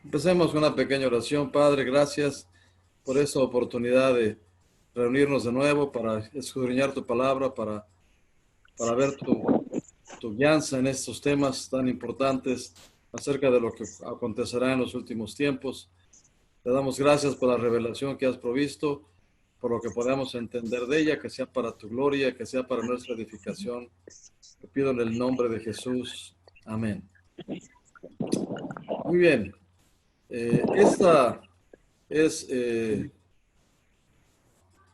Empecemos con una pequeña oración. Padre, gracias por esta oportunidad de reunirnos de nuevo para escudriñar tu palabra, para ver tu guianza en estos temas tan importantes acerca de lo que acontecerá en los últimos tiempos. Te damos gracias por la revelación que has provisto, por lo que podamos entender de ella, que sea para tu gloria, que sea para nuestra edificación. Te pido en el nombre de Jesús. Amén. Muy bien. Esta es...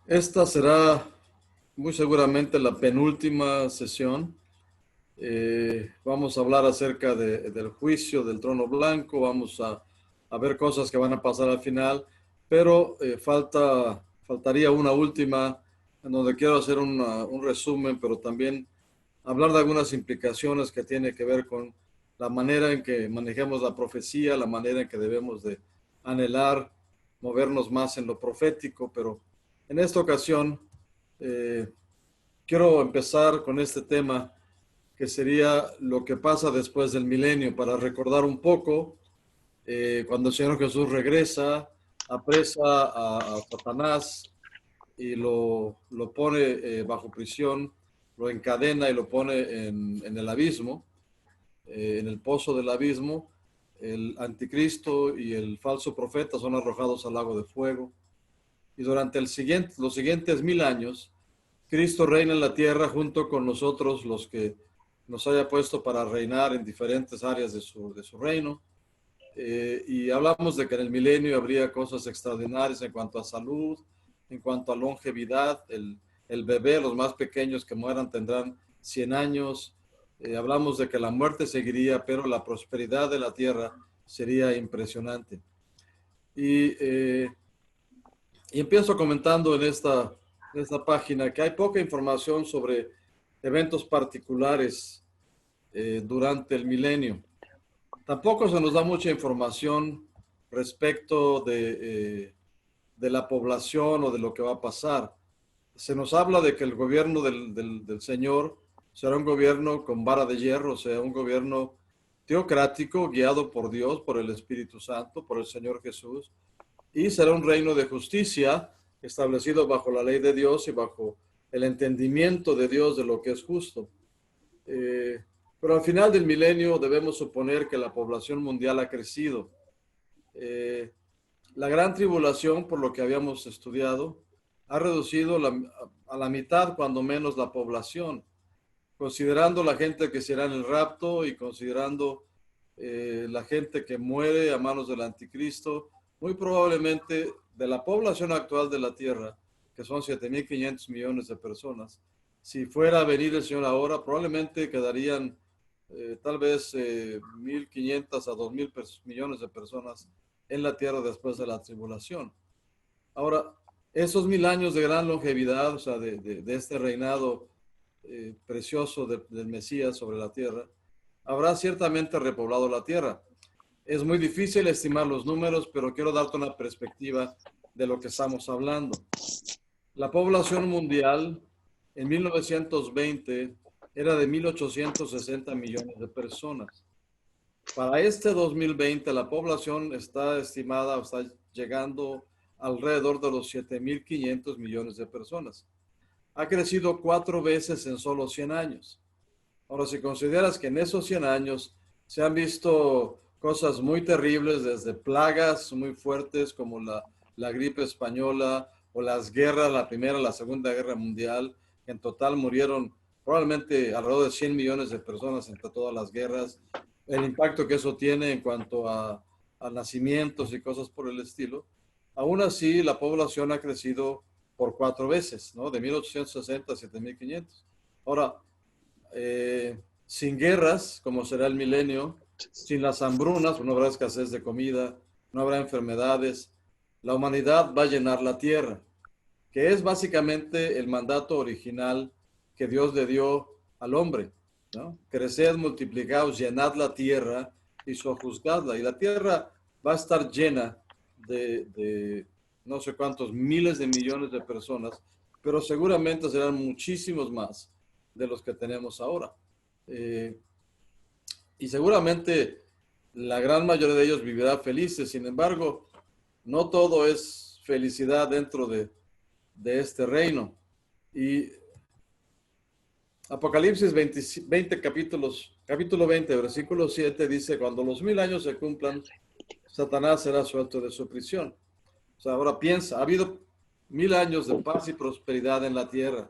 Esta será muy seguramente la penúltima sesión. Vamos a hablar acerca del juicio del trono blanco, vamos a ver cosas que van a pasar al final, pero faltaría una última en donde quiero hacer un resumen, pero también hablar de algunas implicaciones que tiene que ver con la manera en que manejemos la profecía, la manera en que debemos de anhelar, movernos más en lo profético, pero en esta ocasión eh, quiero empezar con este tema que sería lo que pasa después del milenio, para recordar un poco cuando el Señor Jesús regresa, apresa a Satanás y lo pone bajo prisión, lo encadena y lo pone en el abismo, en el pozo del abismo. El anticristo y el falso profeta son arrojados al lago de fuego. Y durante los siguientes 1000 años, Cristo reina en la tierra junto con nosotros, los que nos haya puesto para reinar en diferentes áreas de su reino. Y hablamos de que en el milenio habría cosas extraordinarias en cuanto a salud, en cuanto a longevidad. El bebé, los más pequeños que mueran tendrán 100 años. Hablamos de que la muerte seguiría, pero la prosperidad de la tierra sería impresionante. Y y empiezo comentando en esta página que hay poca información sobre eventos particulares durante el milenio. Tampoco se nos da mucha información respecto de la población o de lo que va a pasar. Se nos habla de que el gobierno del Señor será un gobierno con vara de hierro, o sea, un gobierno teocrático guiado por Dios, por el Espíritu Santo, por el Señor Jesús, y será un reino de justicia establecido bajo la ley de Dios y bajo el entendimiento de Dios de lo que es justo. Eh, pero al final del milenio debemos suponer que la población mundial ha crecido. Eh, la gran tribulación, por lo que habíamos estudiado, ha reducido a la mitad, cuando menos, la población, considerando la gente que será en el rapto y considerando la gente que muere a manos del anticristo. Muy probablemente de la población actual de la Tierra, que son 7.500 millones de personas, si fuera a venir el Señor ahora, probablemente quedarían tal vez 1.500 a 2.000 millones de personas en la Tierra después de la tribulación. Ahora, esos 1000 años de gran longevidad, o sea, de este reinado precioso del Mesías sobre la tierra, habrá ciertamente repoblado la tierra. Es muy difícil estimar los números, pero quiero darte una perspectiva de lo que estamos hablando. La población mundial en 1920 era de 1.860 millones de personas. Para este 2020, la población está estimada, o está llegando alrededor de los 7.500 millones de personas. Ha crecido 4 veces en solo 100 años. Ahora, si consideras que en esos 100 años se han visto cosas muy terribles, desde plagas muy fuertes como la gripe española o las guerras, la Primera y la Segunda Guerra Mundial, que en total murieron probablemente alrededor de 100 millones de personas entre todas las guerras, el impacto que eso tiene en cuanto a nacimientos y cosas por el estilo. Aún así, la población ha crecido por 4 veces, ¿no? De 1860 a 7.500. Ahora, sin guerras, como será el milenio, sin las hambrunas, no habrá escasez de comida, no habrá enfermedades, la humanidad va a llenar la tierra, que es básicamente el mandato original que Dios le dio al hombre, ¿no? Creced, multiplicaos, llenad la tierra y sojuzgadla. Y la tierra va a estar llena de no sé cuántos miles de millones de personas, pero seguramente serán muchísimos más de los que tenemos ahora. Y seguramente la gran mayoría de ellos vivirá felices. Sin embargo, no todo es felicidad dentro de este reino. Y Apocalipsis 20 capítulos, capítulo 20, versículo 7 dice, cuando los 1000 años se cumplan, Satanás será suelto de su prisión. O sea, ahora piensa, ha habido 1000 años de paz y prosperidad en la tierra.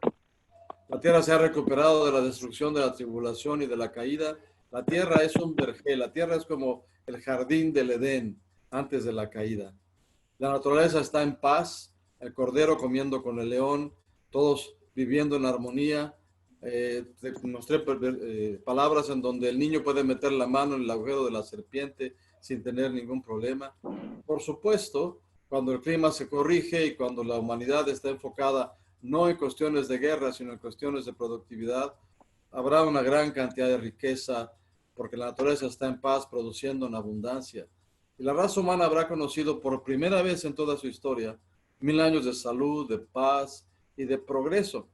La tierra se ha recuperado de la destrucción, de la tribulación y de la caída. La tierra es un vergel, la tierra es como el jardín del Edén antes de la caída. La naturaleza está en paz, el cordero comiendo con el león, todos viviendo en armonía. Te mostré palabras en donde el niño puede meter la mano en el agujero de la serpiente sin tener ningún problema. Por supuesto, cuando el clima se corrige y cuando la humanidad está enfocada no en cuestiones de guerra, sino en cuestiones de productividad, habrá una gran cantidad de riqueza porque la naturaleza está en paz, produciendo en abundancia. Y la raza humana habrá conocido por primera vez en toda su historia 1000 años de salud, de paz y de progreso.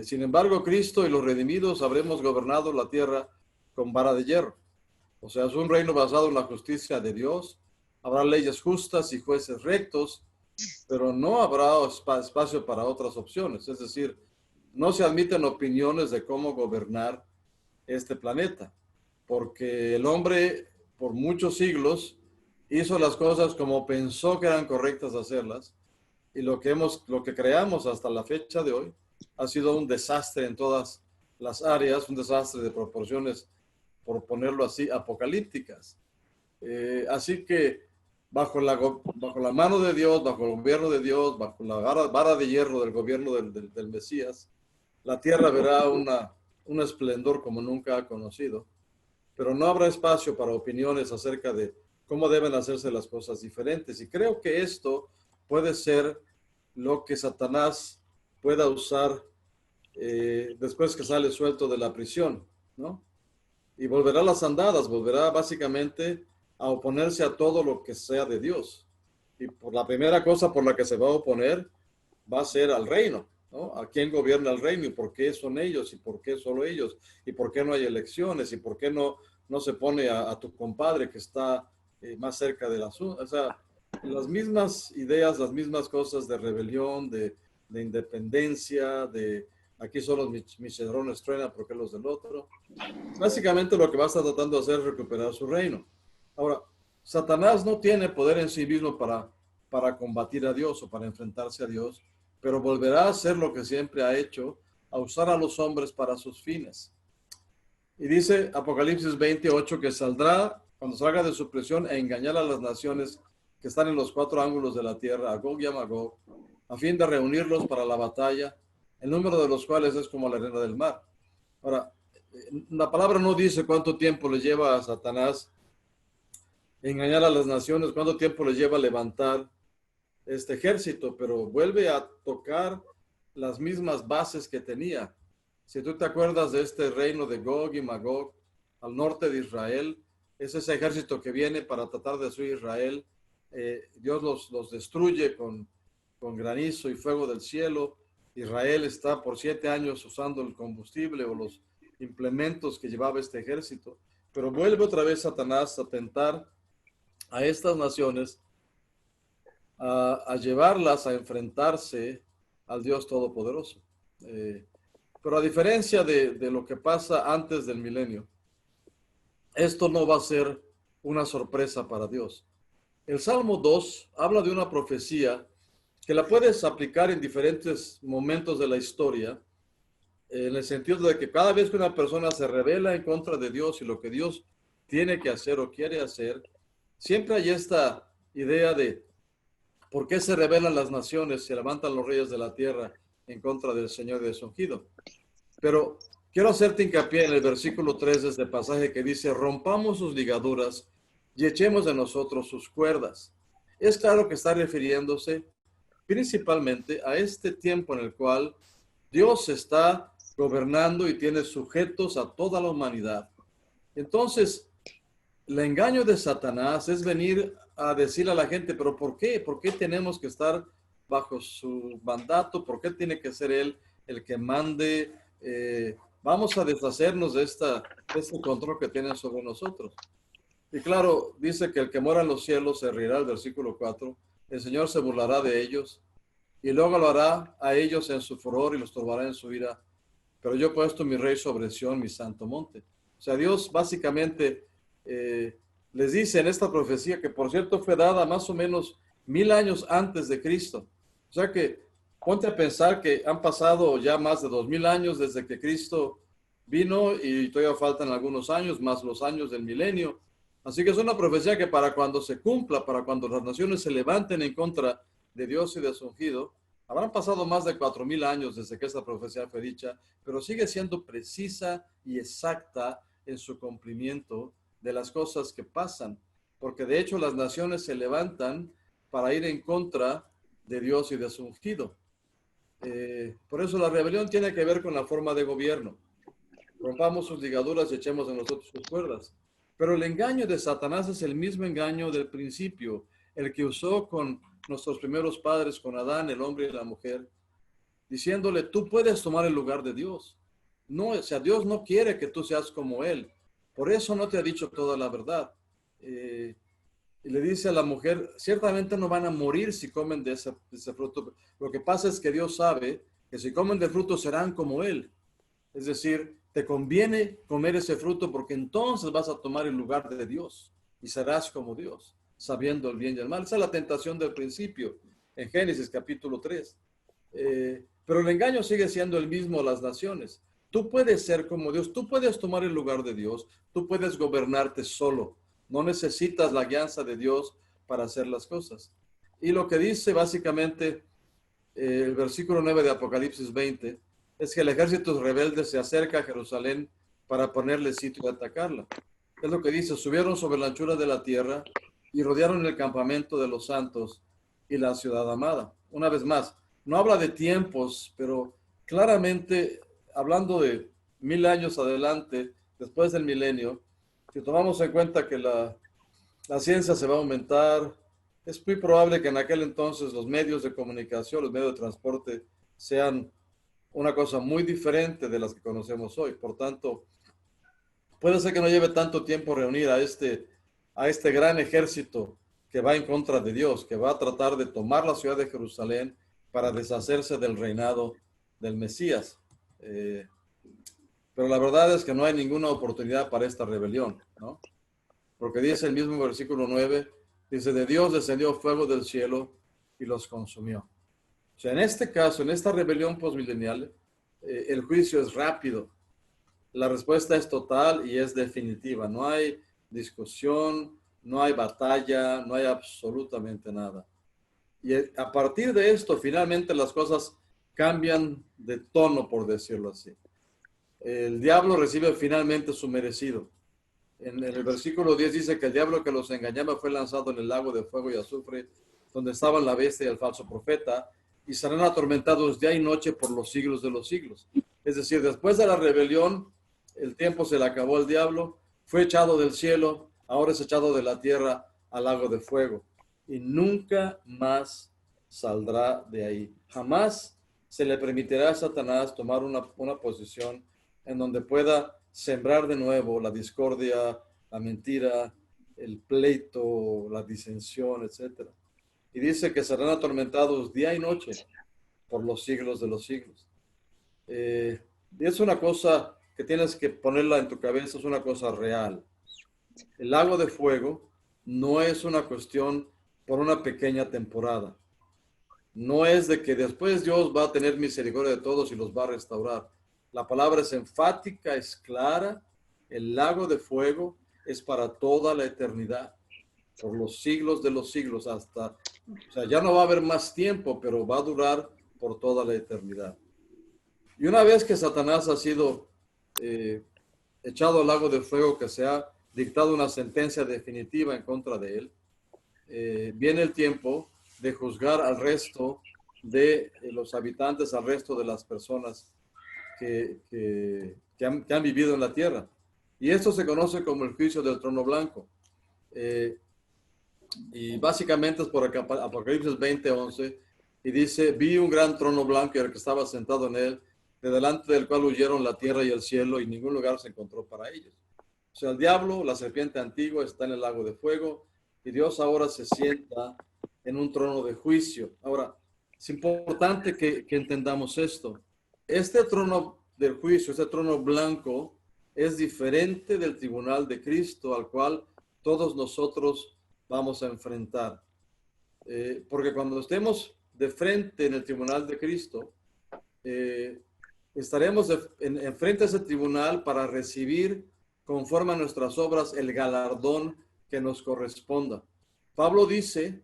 Sin embargo, Cristo y los redimidos habremos gobernado la tierra con vara de hierro. O sea, es un reino basado en la justicia de Dios. Habrá leyes justas y jueces rectos, pero no habrá espacio para otras opciones. Es decir, no se admiten opiniones de cómo gobernar este planeta, porque el hombre por muchos siglos hizo las cosas como pensó que eran correctas hacerlas, y lo que creamos hasta la fecha de hoy ha sido un desastre en todas las áreas, un desastre de proporciones, por ponerlo así, apocalípticas. Así que bajo la mano de Dios, bajo el gobierno de Dios, bajo la vara de hierro del gobierno del Mesías, la tierra verá un esplendor como nunca ha conocido, pero no habrá espacio para opiniones acerca de cómo deben hacerse las cosas diferentes. Y creo que esto puede ser lo que Satanás pueda usar después que sale suelto de la prisión, ¿no? Y volverá a las andadas, volverá básicamente a oponerse a todo lo que sea de Dios. Y por la primera cosa por la que se va a oponer va a ser al reino, ¿no? ¿A quién gobierna el reino y por qué son ellos y por qué solo ellos y por qué no hay elecciones y por qué no se pone a tu compadre que está más cerca del asunto? O sea, las mismas ideas, las mismas cosas de rebelión, de independencia, de aquí solo mis cedrones truenan porque los del otro. Básicamente lo que va a estar tratando de hacer es recuperar su reino. Ahora, Satanás no tiene poder en sí mismo para combatir a Dios o para enfrentarse a Dios, pero volverá a hacer lo que siempre ha hecho, a usar a los hombres para sus fines. Y dice Apocalipsis 28 que saldrá, cuando salga de su prisión, e engañar a las naciones que están en los cuatro ángulos de la tierra, a Gog y a Magog, a fin de reunirlos para la batalla, el número de los cuales es como la arena del mar. Ahora, la palabra no dice cuánto tiempo le lleva a Satanás engañar a las naciones, cuánto tiempo le lleva a levantar este ejército, pero vuelve a tocar las mismas bases que tenía. Si tú te acuerdas de este reino de Gog y Magog al norte de Israel, es ese ejército que viene para tratar de destruir Israel. Dios los destruye con granizo y fuego del cielo. Israel está por 7 años usando el combustible o los implementos que llevaba este ejército, pero vuelve otra vez Satanás a tentar a estas naciones a llevarlas a enfrentarse al Dios Todopoderoso. Pero a diferencia de lo que pasa antes del milenio, esto no va a ser una sorpresa para Dios. El Salmo 2 habla de una profecía que la puedes aplicar en diferentes momentos de la historia, en el sentido de que cada vez que una persona se revela en contra de Dios y lo que Dios tiene que hacer o quiere hacer, siempre hay esta idea de por qué se rebelan las naciones, se levantan los reyes de la tierra en contra del Señor y de su ungido. Pero quiero hacerte hincapié en el versículo 3 de este pasaje que dice, rompamos sus ligaduras y echemos de nosotros sus cuerdas. Es claro que está refiriéndose principalmente a este tiempo en el cual Dios está gobernando y tiene sujetos a toda la humanidad. Entonces, el engaño de Satanás es venir a decirle a la gente, pero ¿por qué? ¿Por qué tenemos que estar bajo su mandato? ¿Por qué tiene que ser él el que mande? Vamos a deshacernos de este control que tienen sobre nosotros. Y claro, dice que el que mora en los cielos se reirá, el versículo 4. El Señor se burlará de ellos y luego lo hará a ellos en su furor y los turbará en su ira. Pero yo he puesto mi rey sobre Sión, mi santo monte. O sea, Dios básicamente les dice en esta profecía, que por cierto fue dada más o menos 1000 años antes de Cristo. O sea que ponte a pensar que han pasado ya más de 2000 años desde que Cristo vino y todavía faltan algunos años, más los años del milenio. Así que es una profecía que para cuando se cumpla, para cuando las naciones se levanten en contra de Dios y de su ungido, habrán pasado más de 4000 años desde que esta profecía fue dicha, pero sigue siendo precisa y exacta en su cumplimiento de las cosas que pasan, porque de hecho las naciones se levantan para ir en contra de Dios y de su ungido. Por eso la rebelión tiene que ver con la forma de gobierno. Rompamos sus ligaduras y echemos en nosotros sus cuerdas. Pero el engaño de Satanás es el mismo engaño del principio, el que usó con nuestros primeros padres, con Adán, el hombre y la mujer, diciéndole, tú puedes tomar el lugar de Dios. No, o sea, Dios no quiere que tú seas como Él. Por eso no te ha dicho toda la verdad. Y le dice a la mujer, ciertamente no van a morir si comen de ese fruto. Lo que pasa es que Dios sabe que si comen del fruto serán como Él. Es decir, te conviene comer ese fruto porque entonces vas a tomar el lugar de Dios y serás como Dios, sabiendo el bien y el mal. Esa es la tentación del principio en Génesis capítulo 3. Pero el engaño sigue siendo el mismo a las naciones. Tú puedes ser como Dios, tú puedes tomar el lugar de Dios, tú puedes gobernarte solo. No necesitas la guianza de Dios para hacer las cosas. Y lo que dice básicamente el versículo 9 de Apocalipsis 20 es que el ejército rebelde se acerca a Jerusalén para ponerle sitio y atacarla. Es lo que dice, subieron sobre la anchura de la tierra y rodearon el campamento de los santos y la ciudad amada. Una vez más, no habla de tiempos, pero claramente hablando de 1000 años adelante, después del milenio, si tomamos en cuenta que la ciencia se va a aumentar, es muy probable que en aquel entonces los medios de comunicación, los medios de transporte sean una cosa muy diferente de las que conocemos hoy. Por tanto, puede ser que no lleve tanto tiempo reunir a este gran ejército que va en contra de Dios, que va a tratar de tomar la ciudad de Jerusalén para deshacerse del reinado del Mesías. Pero la verdad es que no hay ninguna oportunidad para esta rebelión, ¿no? Porque dice el mismo versículo 9, dice, de Dios descendió fuego del cielo y los consumió. O sea, en este caso, en esta rebelión postmilenial, el juicio es rápido. La respuesta es total y es definitiva. No hay discusión, no hay batalla, no hay absolutamente nada. Y a partir de esto, finalmente las cosas cambian de tono, por decirlo así. El diablo recibe finalmente su merecido. En el versículo 10 dice que el diablo que los engañaba fue lanzado en el lago de fuego y azufre, donde estaban la bestia y el falso profeta, y serán atormentados día y noche por los siglos de los siglos. Es decir, después de la rebelión, el tiempo se le acabó al diablo, fue echado del cielo, ahora es echado de la tierra al lago de fuego, y nunca más saldrá de ahí. Jamás se le permitirá a Satanás tomar una posición en donde pueda sembrar de nuevo la discordia, la mentira, el pleito, la disensión, etc. Y dice que serán atormentados día y noche por los siglos de los siglos. Y es una cosa que tienes que ponerla en tu cabeza, es una cosa real. El lago de fuego no es una cuestión por una pequeña temporada. No es de que después Dios va a tener misericordia de todos y los va a restaurar. La palabra es enfática, es clara. El lago de fuego es para toda la eternidad, por los siglos de los siglos, hasta, o sea, ya no va a haber más tiempo, pero va a durar por toda la eternidad. Y una vez que Satanás ha sido echado al lago de fuego, que se ha dictado una sentencia definitiva en contra de él, viene el tiempo de juzgar al resto de los habitantes, al resto de las personas que han vivido en la tierra. Y esto se conoce como el juicio del trono blanco. Y básicamente es por Apocalipsis 20:11, y dice, vi un gran trono blanco y el que estaba sentado en él, de delante del cual huyeron la tierra y el cielo, y ningún lugar se encontró para ellos. O sea, el diablo, la serpiente antigua, está en el lago de fuego y Dios ahora se sienta en un trono de juicio. Ahora, es importante que entendamos esto. Este trono del juicio, este trono blanco, es diferente del tribunal de Cristo al cual todos nosotros vamos a enfrentar. Porque cuando estemos de frente en el tribunal de Cristo, estaremos en frente a ese tribunal para recibir, conforme a nuestras obras, el galardón que nos corresponda. Pablo dice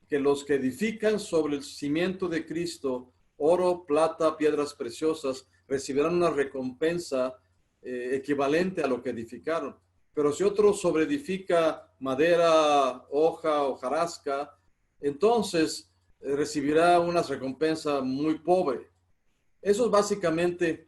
que los que edifican sobre el cimiento de Cristo, oro, plata, piedras preciosas, recibirán una recompensa equivalente a lo que edificaron. Pero si otro sobreedifica madera, hoja, hojarasca, entonces recibirá una recompensa muy pobre. Eso es básicamente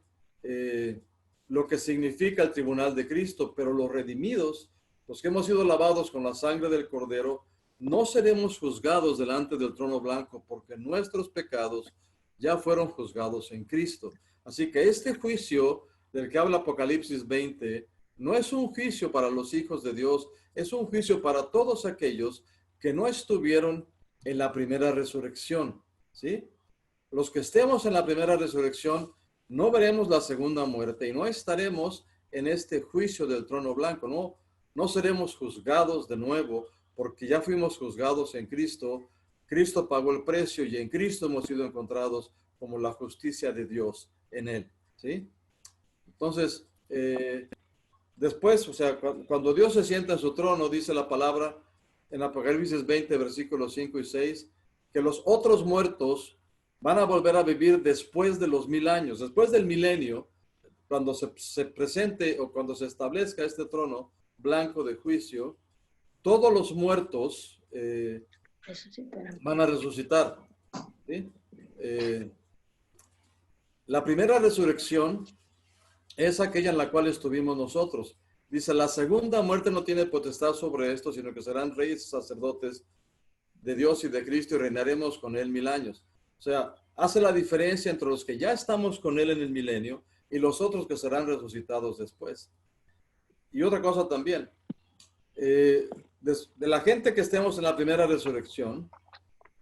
lo que significa el tribunal de Cristo, pero los redimidos, los que hemos sido lavados con la sangre del Cordero, no seremos juzgados delante del trono blanco porque nuestros pecados ya fueron juzgados en Cristo. Así que este juicio del que habla Apocalipsis 20 no es un juicio para los hijos de Dios, es un juicio para todos aquellos que no estuvieron en la primera resurrección, ¿sí? Los que estemos en la primera resurrección no veremos la segunda muerte y no estaremos en este juicio del trono blanco, no seremos juzgados de nuevo porque ya fuimos juzgados en Cristo. Cristo pagó el precio y en Cristo hemos sido encontrados como la justicia de Dios en él, ¿sí? Entonces, después, o sea, cuando Dios se sienta en su trono, dice la palabra en Apocalipsis 20, versículos 5 y 6, que los otros muertos van a volver a vivir después de los 1000 años, después del milenio, cuando se presente o cuando se establezca este trono blanco de juicio, todos los muertos van a resucitar, ¿sí? La primera resurrección es aquella en la cual estuvimos nosotros. Dice, la segunda muerte no tiene potestad sobre esto, sino que serán reyes y sacerdotes de Dios y de Cristo y reinaremos con él 1000 años. O sea, hace la diferencia entre los que ya estamos con él en el milenio y los otros que serán resucitados después. Y otra cosa también, de la gente que estemos en la primera resurrección,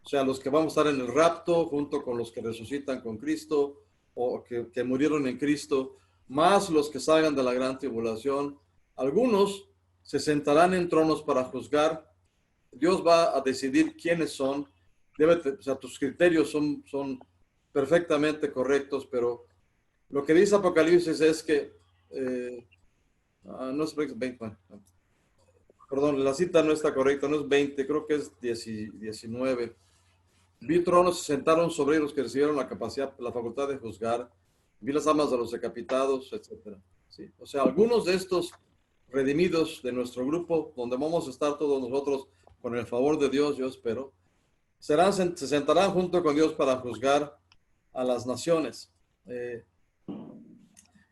o sea, los que vamos a estar en el rapto junto con los que resucitan con Cristo o que murieron en Cristo, más los que salgan de la gran tribulación, algunos se sentarán en tronos para juzgar. Dios va a decidir quiénes son. O sea, tus criterios son perfectamente correctos, pero lo que dice Apocalipsis es que no es 20, perdón, la cita no está correcta, no es 20, creo que es 19. Vi tronos, se sentaron sobre ellos que recibieron la capacidad, la facultad de juzgar. Vi las almas de los decapitados, etcétera. ¿Sí? O sea, algunos de estos redimidos de nuestro grupo, donde vamos a estar todos nosotros con el favor de Dios, yo espero, se sentarán junto con Dios para juzgar a las naciones.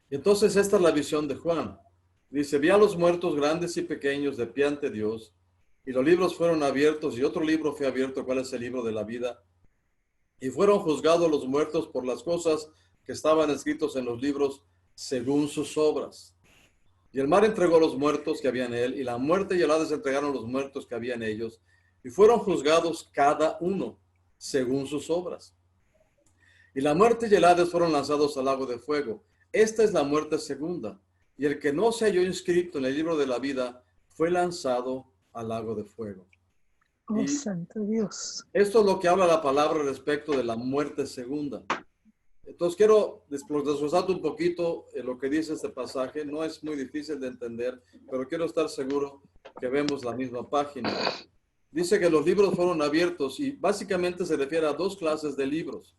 Entonces esta es la visión de Juan. Dice, vi a los muertos grandes y pequeños de pie ante Dios, y los libros fueron abiertos, y otro libro fue abierto, ¿cuál es el libro de la vida? Y fueron juzgados los muertos por las cosas que estaban escritos en los libros según sus obras. Y el mar entregó los muertos que había en él, y la muerte y el Hades entregaron los muertos que había en ellos, y fueron juzgados cada uno según sus obras. Y la muerte y el Hades fueron lanzados al lago de fuego. Esta es la muerte segunda. Y el que no se halló inscrito en el libro de la vida fue lanzado al lago de fuego. Oh, santo Dios. Esto es lo que habla la palabra respecto de la muerte segunda. Entonces quiero desglosarte un poquito lo que dice este pasaje. No es muy difícil de entender, pero quiero estar seguro que vemos la misma página. Dice que los libros fueron abiertos y básicamente se refiere a dos clases de libros.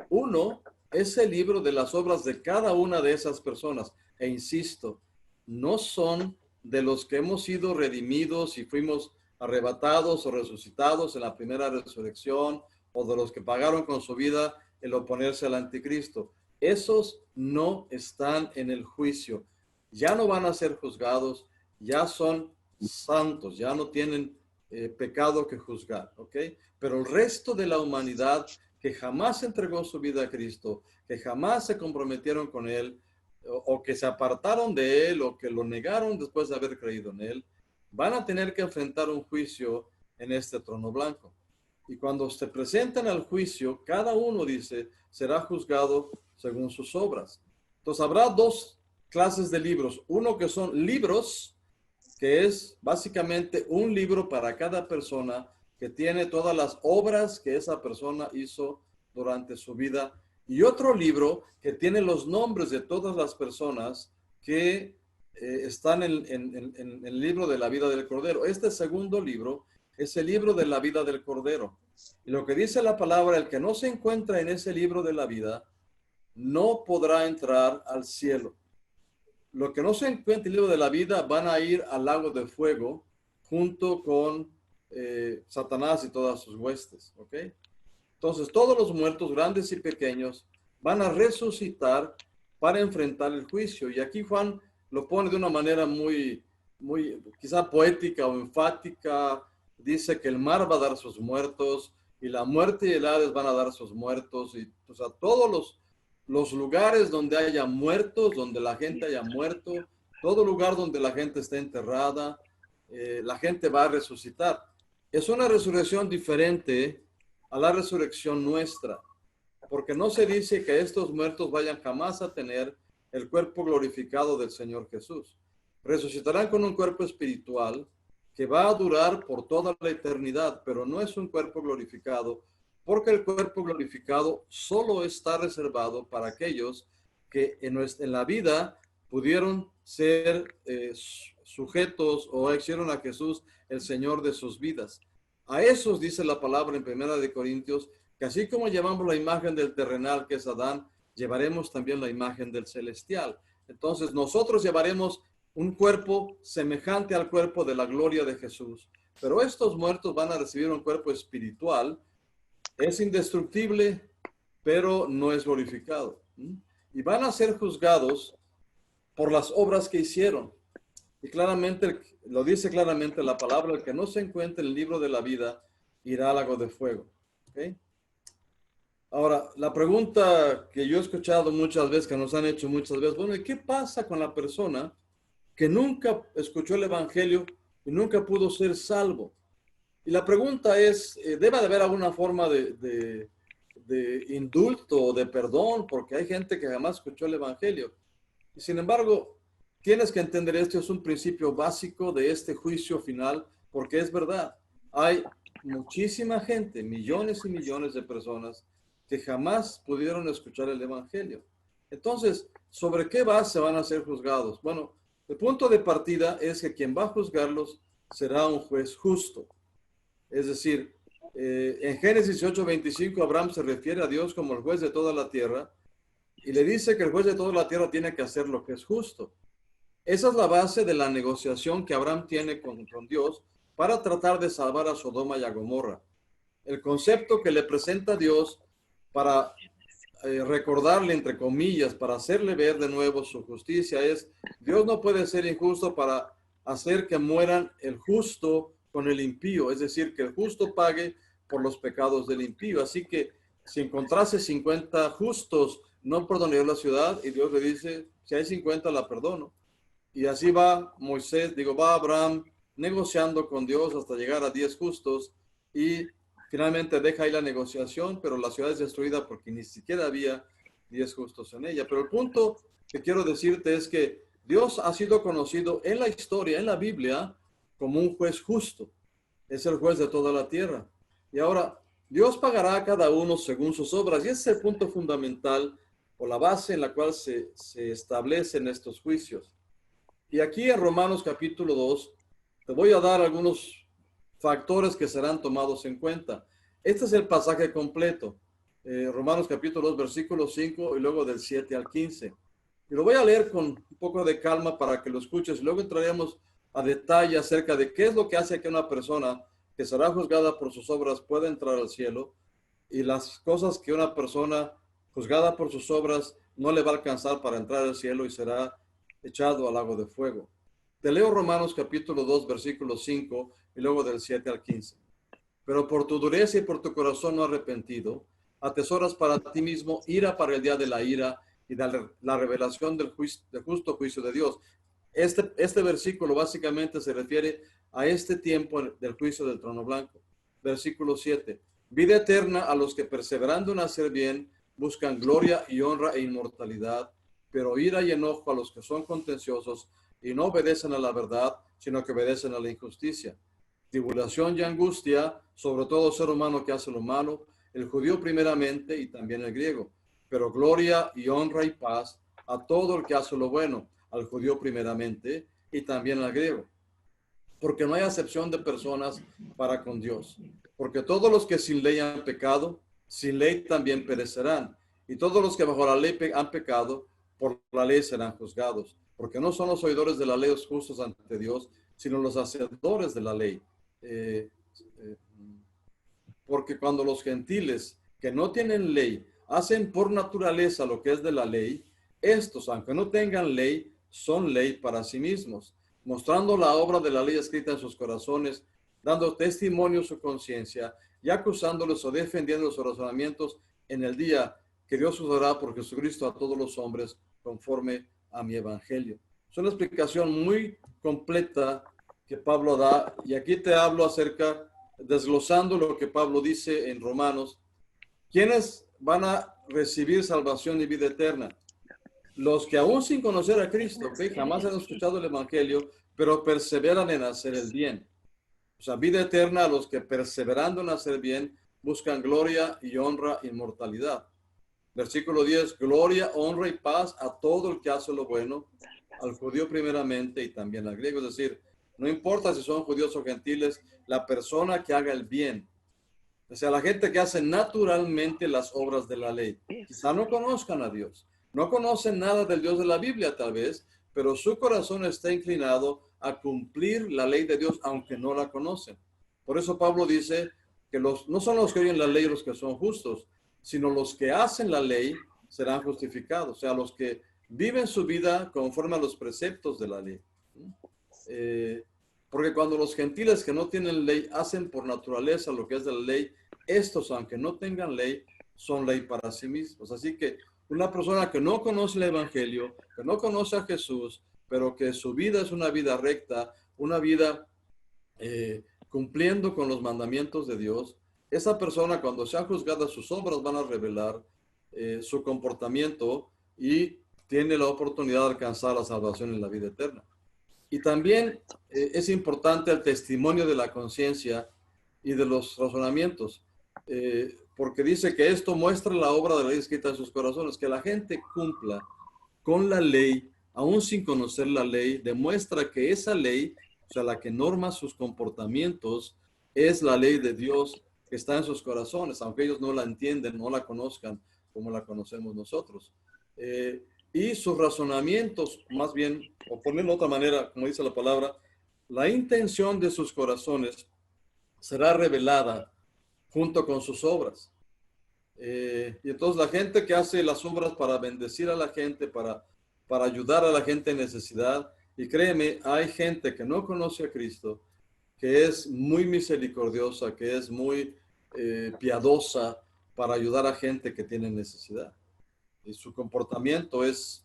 Uno es el libro de las obras de cada una de esas personas. E insisto, no son de los que hemos sido redimidos y fuimos arrebatados o resucitados en la primera resurrección, o de los que pagaron con su vida el oponerse al anticristo. Esos no están en el juicio. Ya no van a ser juzgados, ya son santos, ya no tienen pecado que juzgar, ¿ok? Pero el resto de la humanidad que jamás entregó su vida a Cristo, que jamás se comprometieron con él, o que se apartaron de él o que lo negaron después de haber creído en él, van a tener que enfrentar un juicio en este trono blanco. Y cuando se presentan al juicio, cada uno, dice, será juzgado según sus obras. Entonces habrá dos clases de libros. Uno que son libros, que es básicamente un libro para cada persona que tiene todas las obras que esa persona hizo durante su vida. Y otro libro que tiene los nombres de todas las personas que están en el libro de la vida del Cordero. Este segundo libro es el libro de la vida del Cordero. Y lo que dice la palabra, el que no se encuentra en ese libro de la vida, no podrá entrar al cielo. Lo que no se encuentra en el libro de la vida van a ir al lago de fuego junto con Satanás y todas sus huestes. ¿Ok? Entonces, todos los muertos, grandes y pequeños, van a resucitar para enfrentar el juicio. Y aquí Juan lo pone de una manera muy, muy, quizá poética o enfática. Dice que el mar va a dar sus muertos y la muerte y el Hades van a dar sus muertos. Y, o sea, todos los lugares donde haya muertos, donde la gente haya muerto, todo lugar donde la gente esté enterrada, la gente va a resucitar. Es una resurrección diferente a la resurrección nuestra, porque no se dice que estos muertos vayan jamás a tener el cuerpo glorificado del Señor Jesús. Resucitarán con un cuerpo espiritual que va a durar por toda la eternidad, pero no es un cuerpo glorificado, porque el cuerpo glorificado solo está reservado para aquellos que en la vida pudieron ser sujetos o hicieron a Jesús el Señor de sus vidas. A esos dice la palabra en 1 Corintios, que así como llevamos la imagen del terrenal, que es Adán, llevaremos también la imagen del celestial. Entonces nosotros llevaremos un cuerpo semejante al cuerpo de la gloria de Jesús. Pero estos muertos van a recibir un cuerpo espiritual. Es indestructible, pero no es glorificado. Y van a ser juzgados por las obras que hicieron. Y claramente, lo dice claramente la palabra, el que no se encuentre en el libro de la vida irá al lago de fuego. ¿Okay? Ahora, la pregunta que yo he escuchado muchas veces, que nos han hecho muchas veces, bueno, ¿y qué pasa con la persona que nunca escuchó el evangelio y nunca pudo ser salvo? Y la pregunta es, ¿debe de haber alguna forma de indulto o de perdón? Porque hay gente que jamás escuchó el evangelio. Y sin embargo, tienes que entender esto, es un principio básico de este juicio final, porque es verdad. Hay muchísima gente, millones y millones de personas que jamás pudieron escuchar el evangelio. Entonces, ¿sobre qué base van a ser juzgados? Bueno, el punto de partida es que quien va a juzgarlos será un juez justo. Es decir, en Génesis 8:25, Abraham se refiere a Dios como el juez de toda la tierra y le dice que el juez de toda la tierra tiene que hacer lo que es justo. Esa es la base de la negociación que Abraham tiene con Dios para tratar de salvar a Sodoma y a Gomorra. El concepto que le presenta Dios para recordarle, entre comillas, para hacerle ver de nuevo su justicia es, Dios no puede ser injusto para hacer que mueran el justo con el impío, es decir, que el justo pague por los pecados del impío. Así que si encontrase 50 justos, no perdonaría la ciudad, y Dios le dice, si hay 50 la perdono. Y así va Moisés, va Abraham negociando con Dios hasta llegar a 10 justos y finalmente deja ahí la negociación, pero la ciudad es destruida porque ni siquiera había 10 justos en ella. Pero el punto que quiero decirte es que Dios ha sido conocido en la historia, en la Biblia, como un juez justo. Es el juez de toda la tierra. Y ahora, Dios pagará a cada uno según sus obras. Y ese es el punto fundamental o la base en la cual se establecen estos juicios. Y aquí en Romanos capítulo 2, te voy a dar algunos factores que serán tomados en cuenta. Este es el pasaje completo. Romanos capítulo 2, versículo 5 y luego del 7 al 15. Y lo voy a leer con un poco de calma para que lo escuches. Y luego entraremos a detalle acerca de qué es lo que hace que una persona que será juzgada por sus obras pueda entrar al cielo y las cosas que una persona juzgada por sus obras no le va a alcanzar para entrar al cielo y será echado al lago de fuego. Te leo Romanos capítulo 2, versículo 5 y luego del 7 al 15. Pero por tu dureza y por tu corazón no arrepentido, atesoras para ti mismo ira para el día de la ira y la revelación del justo juicio de Dios. Este versículo básicamente se refiere a este tiempo del juicio del trono blanco. Versículo 7. Vida eterna a los que perseverando en hacer bien buscan gloria y honra e inmortalidad, pero ira y enojo a los que son contenciosos y no obedecen a la verdad, sino que obedecen a la injusticia. Tribulación y angustia sobre todo ser humano que hace lo malo, el judío primeramente y también el griego, pero gloria y honra y paz a todo el que hace lo bueno, al judío primeramente y también al griego. Porque no hay acepción de personas para con Dios. Porque todos los que sin ley han pecado, sin ley también perecerán. Y todos los que bajo la ley han pecado, por la ley serán juzgados. Porque no son los oidores de la ley los justos ante Dios, sino los hacedores de la ley. Porque cuando los gentiles que no tienen ley hacen por naturaleza lo que es de la ley, estos, aunque no tengan ley, son ley para sí mismos, mostrando la obra de la ley escrita en sus corazones, dando testimonio a su conciencia y acusándoles o defendiendo sus razonamientos en el día que Dios juzgará por Jesucristo a todos los hombres conforme a mi evangelio. Es una explicación muy completa que Pablo da, y aquí te hablo acerca, desglosando lo que Pablo dice en Romanos. ¿Quiénes van a recibir salvación y vida eterna? Los que aún sin conocer a Cristo, jamás han escuchado el evangelio, pero perseveran en hacer el bien. O sea, vida eterna a los que perseverando en hacer bien buscan gloria y honra, inmortalidad. Versículo 10, gloria, honra y paz a todo el que hace lo bueno, al judío primeramente y también al griego. Es decir, no importa si son judíos o gentiles, la persona que haga el bien, o sea, la gente que hace naturalmente las obras de la ley, quizá no conozcan a Dios, no conocen nada del Dios de la Biblia tal vez, pero su corazón está inclinado a cumplir la ley de Dios, aunque no la conocen. Por eso Pablo dice que no son los que oyen la ley los que son justos, sino los que hacen la ley serán justificados, o sea, los que viven su vida conforme a los preceptos de la ley. Porque cuando los gentiles que no tienen ley hacen por naturaleza lo que es de la ley, estos, aunque no tengan ley, son ley para sí mismos. Así que una persona que no conoce el evangelio, que no conoce a Jesús, pero que su vida es una vida recta, una vida cumpliendo con los mandamientos de Dios, esa persona cuando sea juzgada, sus obras van a revelar su comportamiento y tiene la oportunidad de alcanzar la salvación en la vida eterna. Y también es importante el testimonio de la conciencia y de los razonamientos, porque dice que esto muestra la obra de la ley escrita en sus corazones, que la gente cumpla con la ley, aún sin conocer la ley, demuestra que esa ley, o sea, la que norma sus comportamientos, es la ley de Dios que está en sus corazones, aunque ellos no la entienden, no la conozcan como la conocemos nosotros. Y sus razonamientos, más bien, o ponerlo de otra manera, como dice la palabra, la intención de sus corazones será revelada junto con sus obras. Y entonces la gente que hace las obras para bendecir a la gente, para ayudar a la gente en necesidad, y créeme, hay gente que no conoce a Cristo, que es muy misericordiosa, que es muy piadosa para ayudar a gente que tiene necesidad. Y su comportamiento es,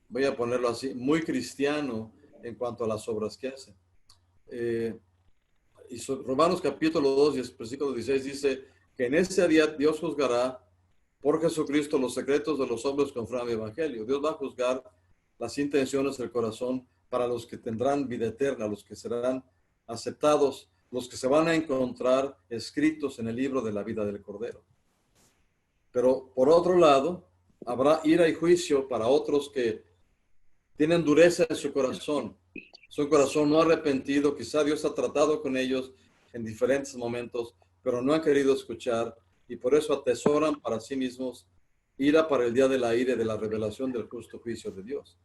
voy a ponerlo así, muy cristiano en cuanto a las obras que hace. Romanos capítulo 2, versículo 16 dice que en ese día Dios juzgará por Jesucristo los secretos de los hombres conforme al evangelio. Dios va a juzgar las intenciones del corazón para los que tendrán vida eterna, los que serán aceptados, los que se van a encontrar escritos en el libro de la vida del Cordero. Pero por otro lado, habrá ira y juicio para otros que tienen dureza en su corazón no arrepentido. Quizá Dios ha tratado con ellos en diferentes momentos, pero no han querido escuchar y por eso atesoran para sí mismos ira para el día de la ira y de la revelación del justo juicio de Dios.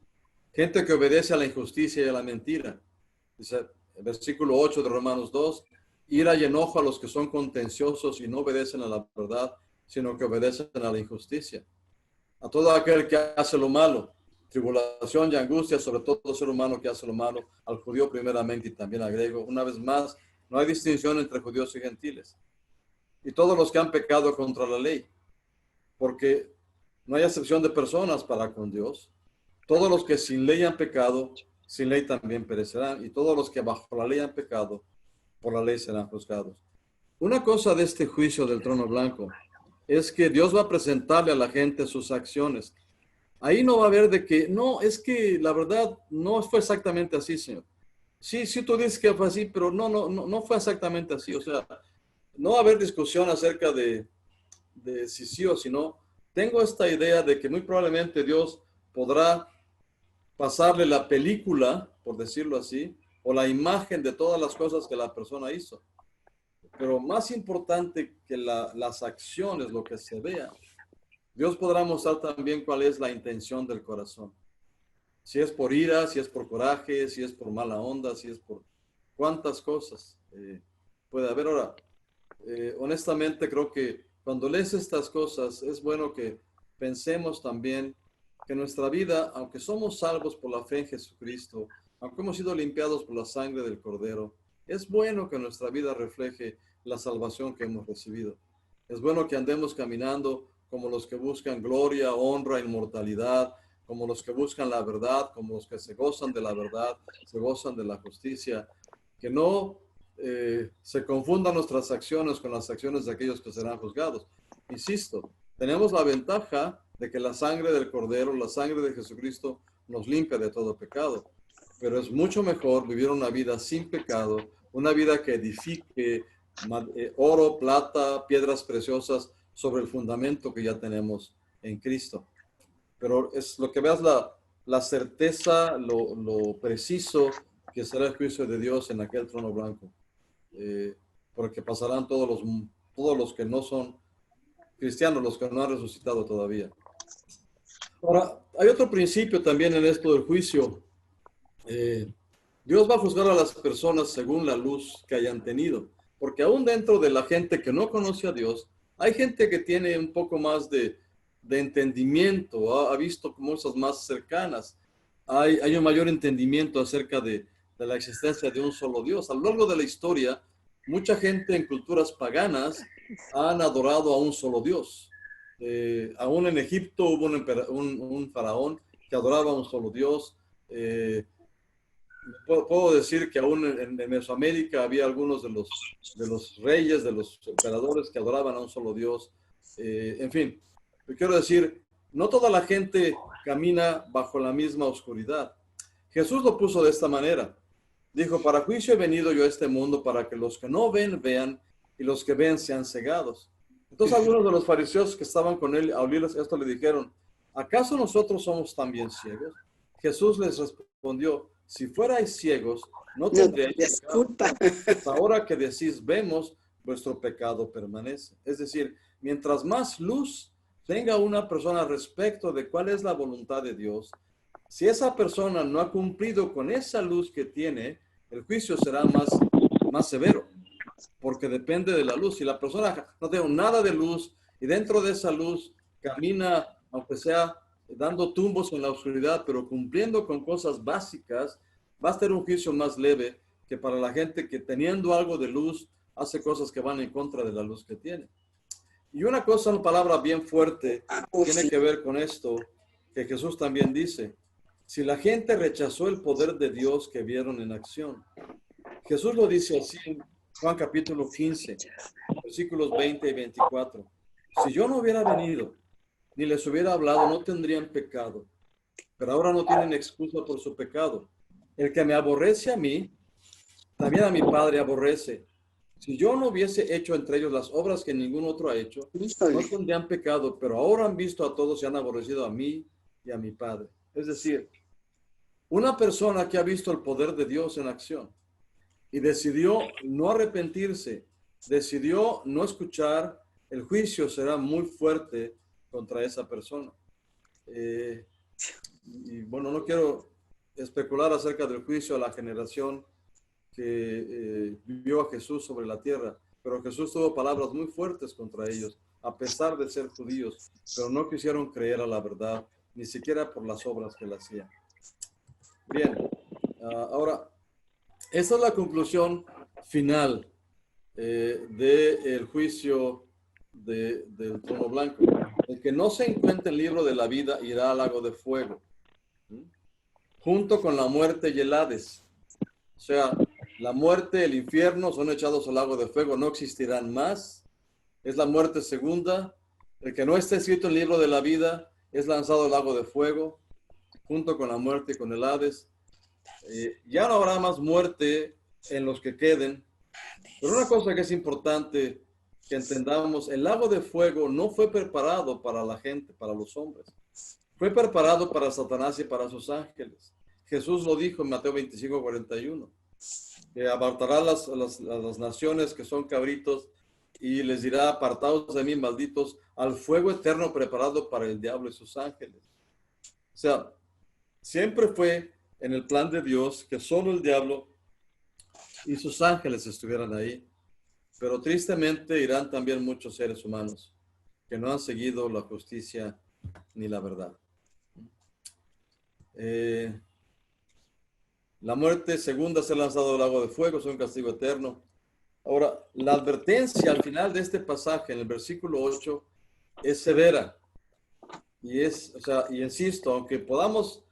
Gente que obedece a la injusticia y a la mentira. Dice el versículo 8 de Romanos 2, ira y enojo a los que son contenciosos y no obedecen a la verdad, sino que obedecen a la injusticia. A todo aquel que hace lo malo, tribulación y angustia sobre todo ser humano que hace lo malo, al judío primeramente y también al griego. Una vez más, no hay distinción entre judíos y gentiles. Y todos los que han pecado contra la ley, porque No hay acepción de personas para con Dios. Todos los que sin ley han pecado, sin ley también perecerán. Y todos los que bajo la ley han pecado, por la ley serán juzgados. Una cosa de este juicio del trono blanco es que Dios va a presentarle a la gente sus acciones. Ahí no va a haber de que, no, es que la verdad no fue exactamente así, Señor. Sí, sí, tú dices que fue así, pero no fue exactamente así. O sea, no va a haber discusión acerca de si sí o si no. Tengo esta idea de que muy probablemente Dios podrá pasarle la película, por decirlo así, o la imagen de todas las cosas que la persona hizo. Pero más importante que las acciones, lo que se vea, Dios podrá mostrar también cuál es la intención del corazón. Si es por ira, si es por coraje, si es por mala onda, si es por cuántas cosas puede haber. Ahora, honestamente creo que cuando lees estas cosas es bueno que pensemos también que nuestra vida, aunque somos salvos por la fe en Jesucristo, aunque hemos sido limpiados por la sangre del Cordero, es bueno que nuestra vida refleje la salvación que hemos recibido. Es bueno que andemos caminando como los que buscan gloria, honra, inmortalidad, como los que buscan la verdad, como los que se gozan de la verdad, se gozan de la justicia, que no se confundan nuestras acciones con las acciones de aquellos que serán juzgados. Insisto, tenemos la ventaja de que la sangre del Cordero, la sangre de Jesucristo, nos limpia de todo pecado. Pero es mucho mejor vivir una vida sin pecado, una vida que edifique oro, plata, piedras preciosas sobre el fundamento que ya tenemos en Cristo. Pero es lo que veas la certeza, lo preciso que será el juicio de Dios en aquel trono blanco. Porque pasarán todos los que no son cristianos, los que no han resucitado todavía. Ahora, hay otro principio también en esto del juicio. Dios va a juzgar a las personas según la luz que hayan tenido, porque aún dentro de la gente que no conoce a Dios, hay gente que tiene un poco más de entendimiento, ha visto cosas más cercanas, hay un mayor entendimiento acerca de la existencia de un solo Dios. A lo largo de la historia, mucha gente en culturas paganas han adorado a un solo Dios. Aún en Egipto hubo un faraón que adoraba a un solo Dios. Puedo decir que aún en Mesoamérica había algunos de los reyes, de los emperadores que adoraban a un solo Dios. En fin, quiero decir, no toda la gente camina bajo la misma oscuridad. Jesús lo puso de esta manera. Dijo, para juicio he venido yo a este mundo para que los que no ven, vean, y los que ven sean cegados. Entonces algunos de los fariseos que estaban con él, a oírles esto, le dijeron, ¿acaso nosotros somos también ciegos? Jesús les respondió, si fuerais ciegos, no tendríais pecado. Ahora que decís vemos, vuestro pecado permanece. Es decir, mientras más luz tenga una persona respecto de cuál es la voluntad de Dios, si esa persona no ha cumplido con esa luz que tiene, el juicio será más severo, porque depende de la luz. Si la persona no tiene nada de luz y dentro de esa luz camina, aunque sea dando tumbos en la oscuridad, pero cumpliendo con cosas básicas, va a ser un juicio más leve que para la gente que teniendo algo de luz hace cosas que van en contra de la luz que tiene. Y una cosa, una palabra bien fuerte, tiene que ver con esto, que Jesús también dice, si la gente rechazó el poder de Dios que vieron en acción. Jesús lo dice así en Juan capítulo 15, versículos 20 y 24. Si yo no hubiera venido, ni les hubiera hablado, no tendrían pecado. Pero ahora no tienen excusa por su pecado. El que me aborrece a mí, también a mi Padre aborrece. Si yo no hubiese hecho entre ellos las obras que ningún otro ha hecho, no tendrían pecado, pero ahora han visto a todos y han aborrecido a mí y a mi Padre. Es decir, una persona que ha visto el poder de Dios en acción y decidió no arrepentirse, decidió no escuchar, el juicio será muy fuerte contra esa persona. Y bueno, no quiero especular acerca del juicio a la generación que vio a Jesús sobre la tierra, pero Jesús tuvo palabras muy fuertes contra ellos, a pesar de ser judíos, pero no quisieron creer a la verdad, ni siquiera por las obras que él hacía. Bien, ahora, esta es la conclusión final del juicio del trono blanco. El que no se encuentre en el libro de la vida irá al lago de fuego, junto con la muerte y el Hades. O sea, la muerte, el infierno son echados al lago de fuego, no existirán más. Es la muerte segunda. El que no esté escrito en el libro de la vida es lanzado al lago de fuego, junto con la muerte y con el Hades. Ya no habrá más muerte en los que queden. Pero una cosa que es importante que entendamos, el lago de fuego no fue preparado para la gente, para los hombres. Fue preparado para Satanás y para sus ángeles. Jesús lo dijo en Mateo 25:41, que apartará las naciones que son cabritos y les dirá: apartados de mí, malditos, al fuego eterno preparado para el diablo y sus ángeles. O sea, siempre fue en el plan de Dios que solo el diablo y sus ángeles estuvieran ahí. Pero tristemente irán también muchos seres humanos que no han seguido la justicia ni la verdad. La muerte segunda, ser lanzado al lago de fuego, es un castigo eterno. Ahora, la advertencia al final de este pasaje, en el versículo 8, es severa. Y insisto, aunque podamos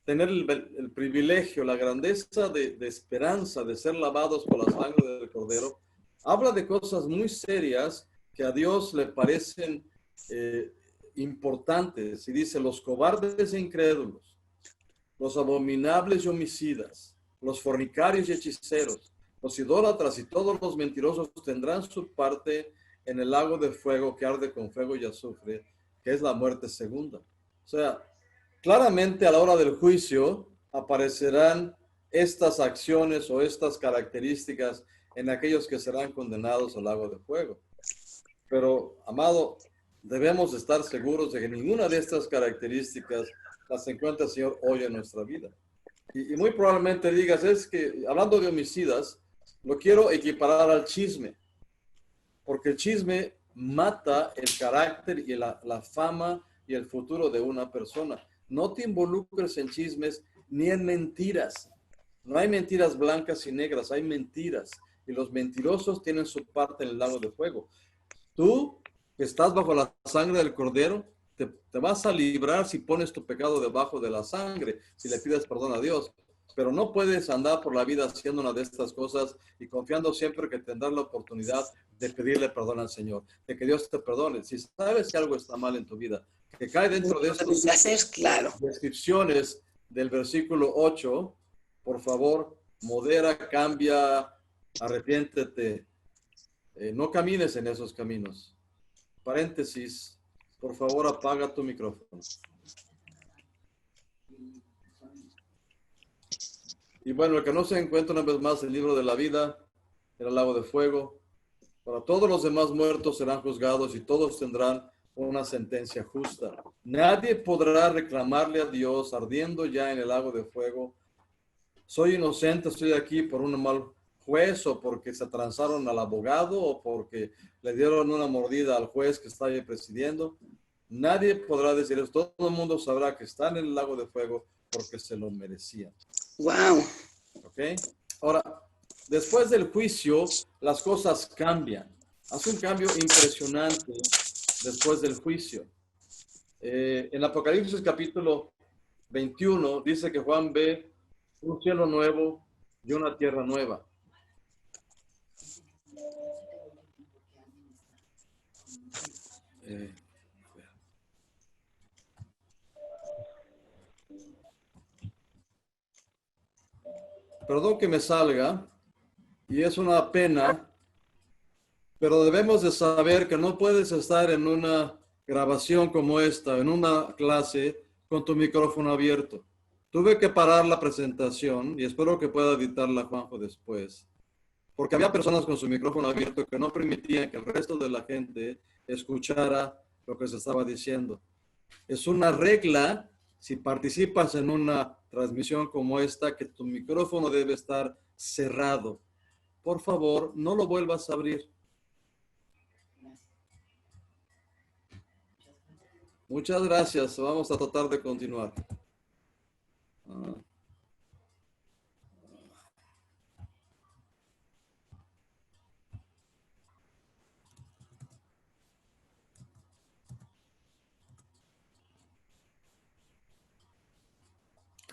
tener el privilegio, la grandeza de esperanza de ser lavados por la sangre del Cordero, habla de cosas muy serias que a Dios le parecen importantes. Y dice: los cobardes e incrédulos, los abominables y homicidas, los fornicarios y hechiceros, los idólatras y todos los mentirosos tendrán su parte en el lago de fuego que arde con fuego y azufre, que es la muerte segunda. O sea, claramente a la hora del juicio aparecerán estas acciones o estas características en aquellos que serán condenados al lago de fuego. Pero, amado, debemos estar seguros de que ninguna de estas características las encuentra el Señor hoy en nuestra vida. Y muy probablemente digas: es que, hablando de homicidas, lo quiero equiparar al chisme, porque el chisme mata el carácter y la fama y el futuro de una persona. No te involucres en chismes ni en mentiras. No hay mentiras blancas y negras, hay mentiras. Y los mentirosos tienen su parte en el lago de fuego. Tú, que estás bajo la sangre del Cordero, te vas a librar si pones tu pecado debajo de la sangre, si le pides perdón a Dios. Pero no puedes andar por la vida haciendo una de estas cosas y confiando siempre que tendrás la oportunidad de pedirle perdón al Señor, de que Dios te perdone. Si sabes que algo está mal en tu vida, que cae dentro de estas claro. descripciones del versículo 8, por favor, modera, cambia, arrepiéntete. No camines en esos caminos. Paréntesis, por favor, apaga tu micrófono. Y bueno, el que no se encuentra una vez más el libro de la vida, el lago de fuego, para todos los demás muertos serán juzgados y todos tendrán una sentencia justa. Nadie podrá reclamarle a Dios ardiendo ya en el lago de fuego: soy inocente, estoy aquí por un mal juez, o porque se transaron al abogado, o porque le dieron una mordida al juez que está ahí presidiendo. Nadie podrá decir eso. Todo el mundo sabrá que están en el lago de fuego porque se lo merecían. Wow. ¿Ok? Ahora, después del juicio, las cosas cambian. Hace un cambio impresionante después del juicio. En Apocalipsis capítulo 21 dice que Juan ve un cielo nuevo y una tierra nueva. Perdón que me salga, y es una pena, pero debemos de saber que no puedes estar en una grabación como esta, en una clase, con tu micrófono abierto. Tuve que parar la presentación y espero que pueda editarla Juanjo después, porque había personas con su micrófono abierto que no permitían que el resto de la gente escuchara lo que se estaba diciendo. Es una regla, si participas en una transmisión como esta, que tu micrófono debe estar cerrado. Por favor, no lo vuelvas a abrir. Muchas gracias. Vamos a tratar de continuar.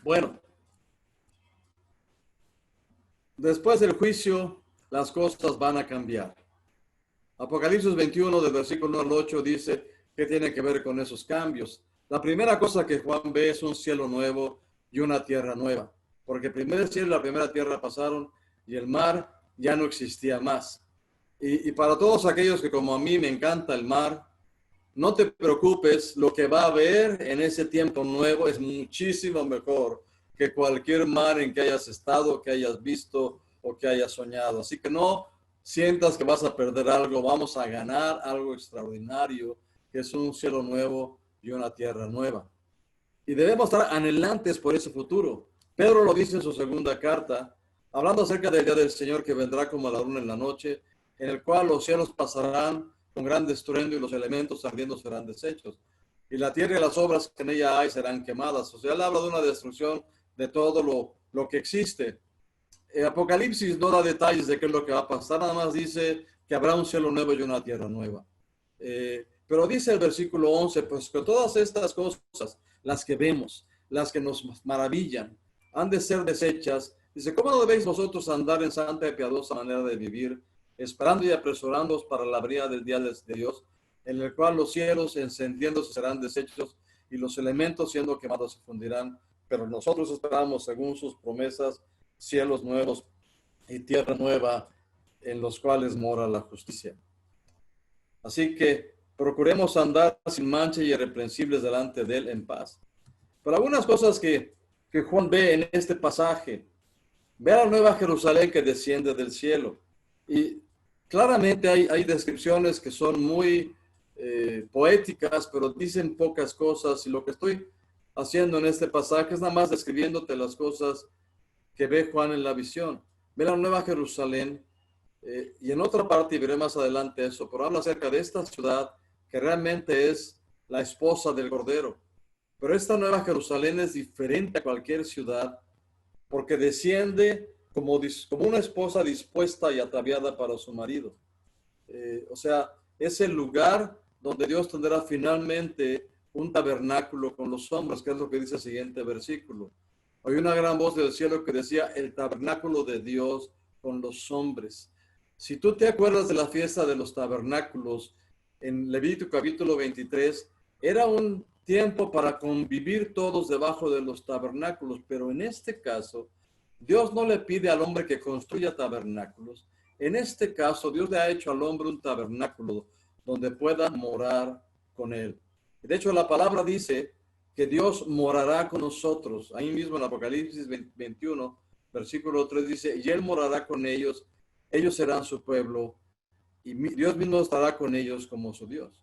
Bueno, después del juicio, las cosas van a cambiar. Apocalipsis 21, del versículo 1 al 8, dice que tiene que ver con esos cambios. La primera cosa que Juan ve es un cielo nuevo y una tierra nueva, porque el primer cielo y la primera tierra pasaron y el mar ya no existía más. Y para todos aquellos que como a mí me encanta el mar, no te preocupes, lo que va a haber en ese tiempo nuevo es muchísimo mejor que cualquier mar en que hayas estado, que hayas visto o que hayas soñado. Así que no sientas que vas a perder algo, vamos a ganar algo extraordinario, que es un cielo nuevo y una tierra nueva. Y debemos estar anhelantes por ese futuro. Pedro lo dice en su segunda carta, hablando acerca del día del Señor que vendrá como ladrón en la noche, en el cual los cielos pasarán con gran estruendo y los elementos ardiendo serán deshechos. Y la tierra y las obras que en ella hay serán quemadas. O sea, él habla de una destrucción de todo lo que existe. Apocalipsis no da detalles de qué es lo que va a pasar, nada más dice que habrá un cielo nuevo y una tierra nueva. Pero dice el versículo 11, pues que todas estas cosas, las que vemos, las que nos maravillan, han de ser deshechas. Dice, ¿cómo no debéis vosotros andar en santa y piadosa manera de vivir, esperando y apresurándoos para la venida del día de Dios, en el cual los cielos encendiéndose serán deshechos y los elementos siendo quemados se fundirán? Pero nosotros esperamos, según sus promesas, cielos nuevos y tierra nueva en los cuales mora la justicia. Así que procuremos andar sin mancha y irreprensibles delante de él en paz. Pero algunas cosas que Juan ve en este pasaje, ve a la nueva Jerusalén que desciende del cielo. Y claramente hay descripciones que son muy poéticas, pero dicen pocas cosas. Y lo que estoy haciendo en este pasaje es nada más describiéndote las cosas que ve Juan en la visión. Ve la nueva Jerusalén, y en otra parte, y veré más adelante eso, pero habla acerca de esta ciudad que realmente es la esposa del Cordero. Pero esta nueva Jerusalén es diferente a cualquier ciudad porque desciende como una esposa dispuesta y ataviada para su marido. O sea, es el lugar donde Dios tendrá finalmente un tabernáculo con los hombres, que es lo que dice el siguiente versículo. Hay una gran voz del cielo que decía, el tabernáculo de Dios con los hombres. Si tú te acuerdas de la fiesta de los tabernáculos, en Levítico capítulo 23, era un tiempo para convivir todos debajo de los tabernáculos, pero en este caso, Dios no le pide al hombre que construya tabernáculos. En este caso, Dios le ha hecho al hombre un tabernáculo donde pueda morar con él. De hecho, la palabra dice que Dios morará con nosotros. Ahí mismo en Apocalipsis 21, versículo 3 dice, y él morará con ellos, ellos serán su pueblo, y Dios mismo estará con ellos como su Dios.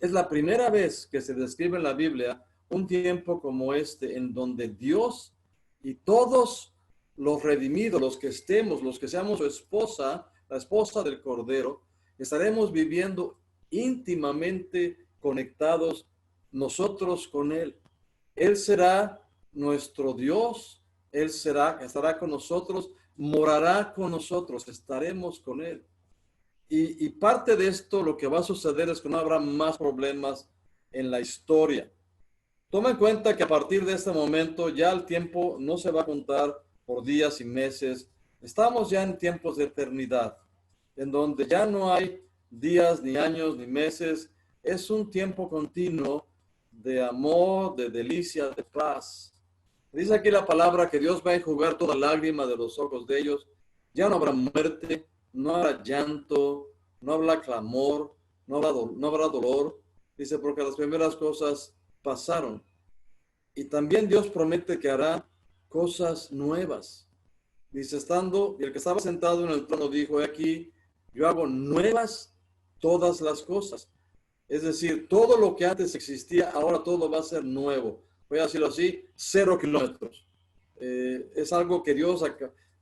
Es la primera vez que se describe en la Biblia un tiempo como este, en donde Dios y todos los redimidos, los que estemos, los que seamos su esposa, la esposa del Cordero, estaremos viviendo íntimamente conectados nosotros con Él. Él será nuestro Dios, Él estará con nosotros, morará con nosotros, estaremos con Él. Y parte de esto, lo que va a suceder es que no habrá más problemas en la historia. Toma en cuenta que a partir de este momento ya el tiempo no se va a contar por días y meses. Estamos ya en tiempos de eternidad, en donde ya no hay días, ni años, ni meses. Es un tiempo continuo de amor, de delicia, de paz. Dice aquí la palabra que Dios va a enjugar toda lágrima de los ojos de ellos. Ya no habrá muerte, no habrá llanto, no habrá clamor, no habrá dolor. Dice, porque las primeras cosas pasaron. Y también Dios promete que hará cosas nuevas. Dice, y el que estaba sentado en el trono dijo, he aquí, yo hago nuevas todas las cosas. Es decir, todo lo que antes existía, ahora todo va a ser nuevo. Voy a decirlo así, 0 kilómetros. Es algo que Dios,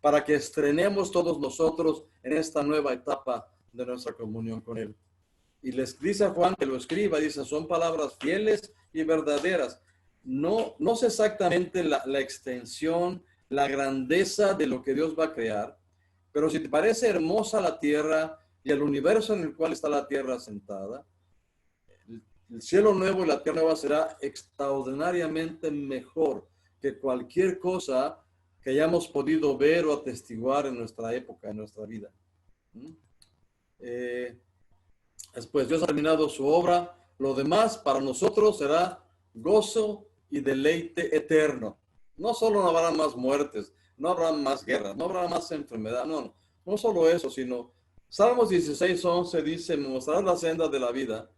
para que estrenemos todos nosotros en esta nueva etapa de nuestra comunión con Él. Y les dice a Juan que lo escriba, dice, son palabras fieles y verdaderas. No sé exactamente la extensión, la grandeza de lo que Dios va a crear, pero si te parece hermosa la tierra y el universo en el cual está la tierra sentada, el cielo nuevo y la tierra nueva será extraordinariamente mejor que que cualquier cosa que hayamos podido ver o atestiguar en nuestra época, en nuestra vida. Después Dios ha terminado su obra, lo demás para nosotros será gozo y deleite eterno. No solo no habrá más muertes, no habrá más guerras, no habrá más enfermedad, no solo eso, sino Salmos 16:11 dice: me mostrarás la senda de la vida,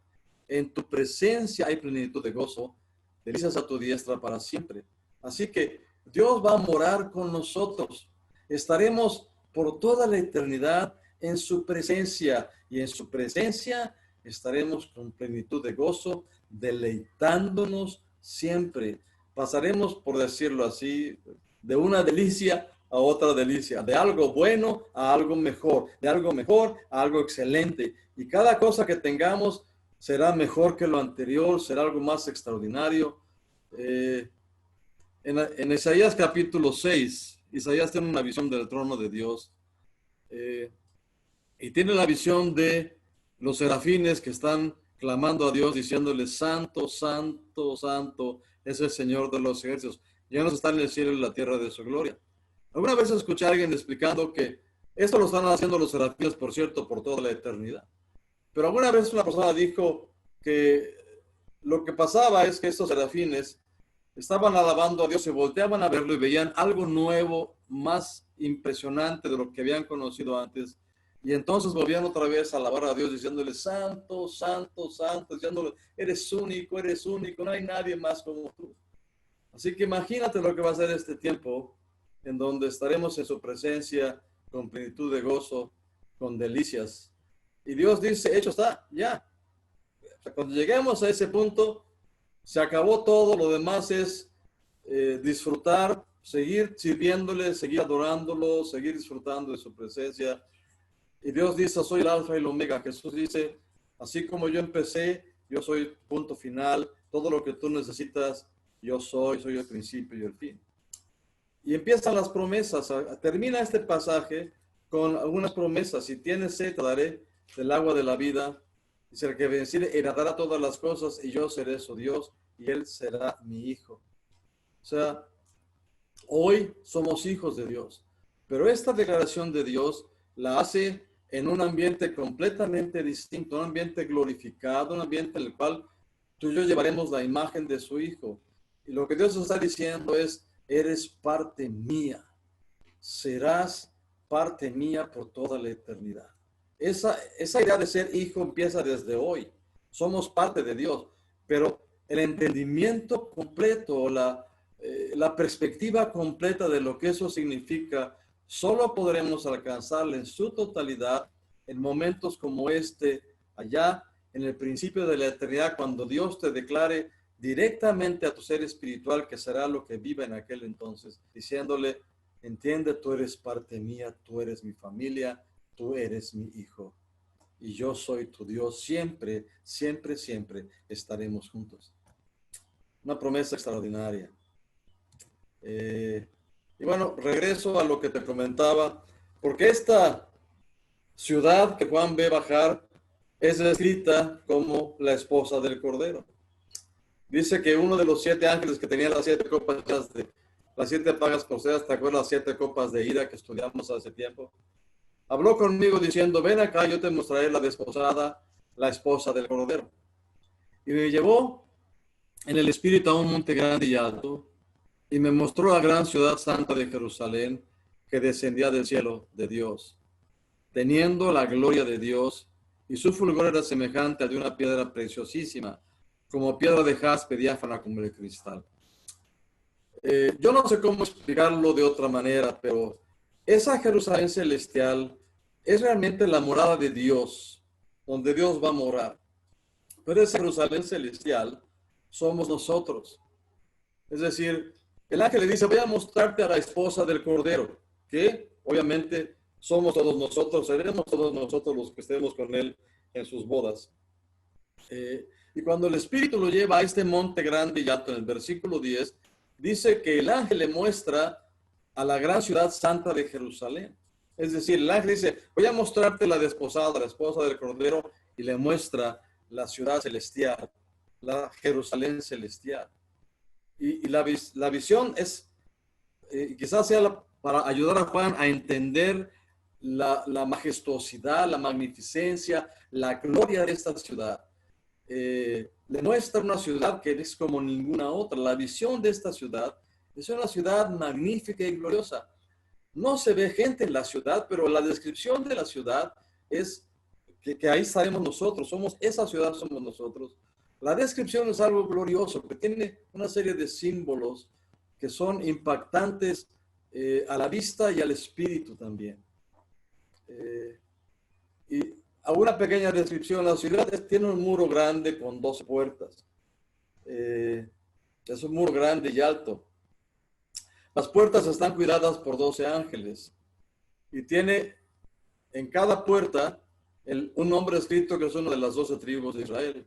en tu presencia hay plenitud de gozo, delicias a tu diestra para siempre. Así que Dios va a morar con nosotros, estaremos por toda la eternidad en su presencia, y en su presencia estaremos con plenitud de gozo, deleitándonos siempre. Pasaremos, por decirlo así, de una delicia a otra delicia, de algo bueno a algo mejor, de algo mejor a algo excelente. Y cada cosa que tengamos será mejor que lo anterior, será algo más extraordinario. En Isaías capítulo 6, Isaías tiene una visión del trono de Dios. Y tiene la visión de los serafines que están clamando a Dios, diciéndole: santo, santo, santo es el Señor de los ejércitos. Llenos están en el cielo y la tierra de su gloria. Alguna vez escuché a alguien explicando que esto lo están haciendo los serafines, por cierto, por toda la eternidad. Pero alguna vez una persona dijo que lo que pasaba es que estos serafines estaban alabando a Dios, se volteaban a verlo y veían algo nuevo, más impresionante de lo que habían conocido antes. Y entonces volvían otra vez a alabar a Dios, diciéndole: santo, santo, santo, diciéndole: eres único, no hay nadie más como tú. Así que imagínate lo que va a ser este tiempo, en donde estaremos en su presencia con plenitud de gozo, con delicias. Y Dios dice: hecho está, ya. O sea, cuando lleguemos a ese punto, se acabó todo, lo demás es disfrutar, seguir sirviéndole, seguir adorándolo, seguir disfrutando de su presencia. Y Dios dice: soy el alfa y el omega. Jesús dice: así como yo empecé, yo soy punto final. Todo lo que tú necesitas, yo soy el principio y el fin. Y empiezan las promesas. Termina este pasaje con algunas promesas: si tienes sed, te daré del agua de la vida. Dice: el que venciere heredará todas las cosas, y yo seré su Dios, y él será mi hijo. O sea, hoy somos hijos de Dios. Pero esta declaración de Dios la hace en un ambiente completamente distinto, un ambiente glorificado, un ambiente en el cual tú y yo llevaremos la imagen de su Hijo. Y lo que Dios nos está diciendo es: eres parte mía, serás parte mía por toda la eternidad. Esa idea de ser hijo empieza desde hoy. Somos parte de Dios, pero el entendimiento completo, la perspectiva completa de lo que eso significa, solo podremos alcanzarla en su totalidad en momentos como este, allá en el principio de la eternidad, cuando Dios te declare directamente a tu ser espiritual que será lo que viva en aquel entonces, diciéndole: entiende, tú eres parte mía, tú eres mi familia, tú eres mi hijo, y yo soy tu Dios, siempre, siempre, siempre estaremos juntos. Una promesa extraordinaria. Y bueno, regreso a lo que te comentaba, porque esta ciudad que Juan ve bajar es descrita como la esposa del Cordero. Dice que uno de los 7 ángeles que tenía las 7 copas las 7 plagas poseas, ¿te acuerdas? Las 7 copas de ira que estudiamos hace tiempo. Habló conmigo diciendo: ven acá, yo te mostraré la desposada, la esposa del Cordero. Y me llevó en el espíritu a un monte grande y alto, y me mostró la gran ciudad santa de Jerusalén, que descendía del cielo de Dios, teniendo la gloria de Dios, y su fulgor era semejante a de una piedra preciosísima, como piedra de jaspe, diáfana como el cristal. Yo no sé cómo explicarlo de otra manera, pero esa Jerusalén celestial es realmente la morada de Dios, donde Dios va a morar. Pero esa Jerusalén celestial somos nosotros. Es decir, el ángel le dice: voy a mostrarte a la esposa del Cordero, que obviamente somos todos nosotros, seremos todos nosotros los que estemos con él en sus bodas. Y cuando el Espíritu lo lleva a este monte grande y alto, en el versículo 10, dice que el ángel le muestra a la gran ciudad santa de Jerusalén. Es decir, el ángel dice: voy a mostrarte la desposada, la esposa del Cordero, y le muestra la ciudad celestial, la Jerusalén celestial. Y la visión es, quizás sea para ayudar a Juan a entender la majestuosidad, la magnificencia, la gloria de esta ciudad. Le muestra una ciudad que es como ninguna otra. La visión de esta ciudad es una ciudad magnífica y gloriosa. No se ve gente en la ciudad, pero la descripción de la ciudad es que ahí estaremos nosotros, esa ciudad somos nosotros. La descripción es algo glorioso, que tiene una serie de símbolos que son impactantes a la vista y al espíritu también. Y a una pequeña descripción, la ciudad tiene un muro grande con 12 puertas. Es un muro grande y alto. Las puertas están cuidadas por 12 ángeles y tiene en cada puerta un nombre escrito que es uno de las 12 tribus de Israel.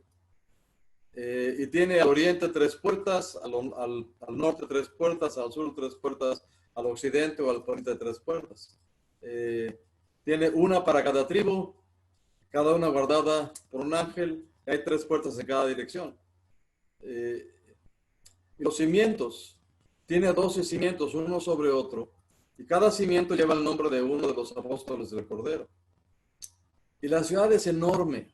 Y tiene al oriente 3 puertas, al norte 3 puertas, al sur 3 puertas, al occidente o al poniente 3 puertas. Tiene una para cada tribu, cada una guardada por un ángel, y hay 3 puertas en cada dirección. Y los cimientos, tiene 12 cimientos, uno sobre otro, y cada cimiento lleva el nombre de uno de los apóstoles del Cordero. Y la ciudad es enorme.